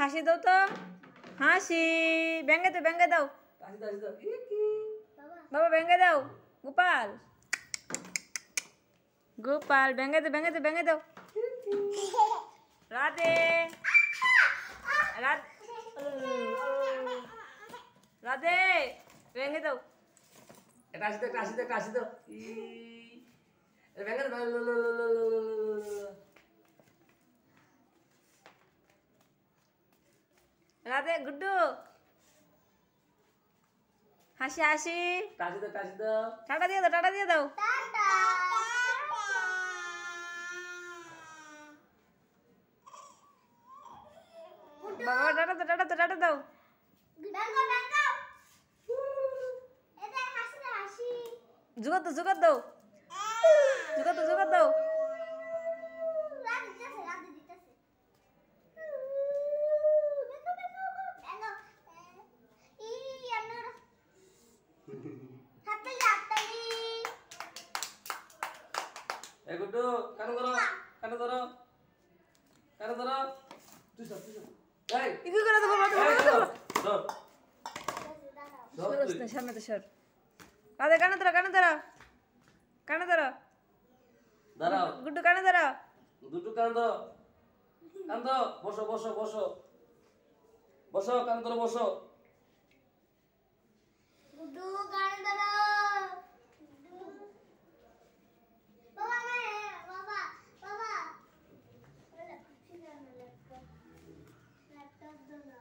হাসি দাও তো, হাসি। ভেঙে দাও বাবা, ভেঙে দাও। গোপাল গোপাল ভেঙে দাও। রাধে রাধে, ভেঙে দাও। এটা আসি দাও ভেঙে দাও। রাধে, গুড্ডু হাসি হাসি। টাসি দাও টাটা দিয়ে দাও। বাবা, টাটা দাও। জুগাত দাও। এ গুড্ডু কানে ধরো তুই সব এই ইগু করে দাও বাবা, ধর সরস না, সামনে তো সর। রাধে, কানে ধরো। দাঁড়াও গুড্ডু কানে ধরো। দুটো কান ধরো বসো কান ধরো বসো। না চলো না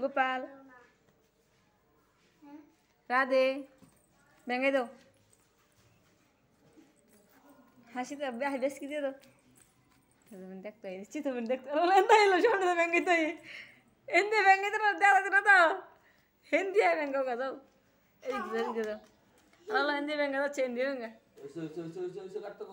গোপাল, রাধে, ভেঙে দাও। হাসি তো বেশ কি দিয়ে দাও। দেখতে দেখতে এলো সামনে ভেঙে তো হিন্দি ভেঙে তো দেখা দাও। হিন্দি ভেঙ্গো দাও। এই দাও। হিন্দি ভেঙে দাও, চেন দিয়ে ভেঙে। কাটতে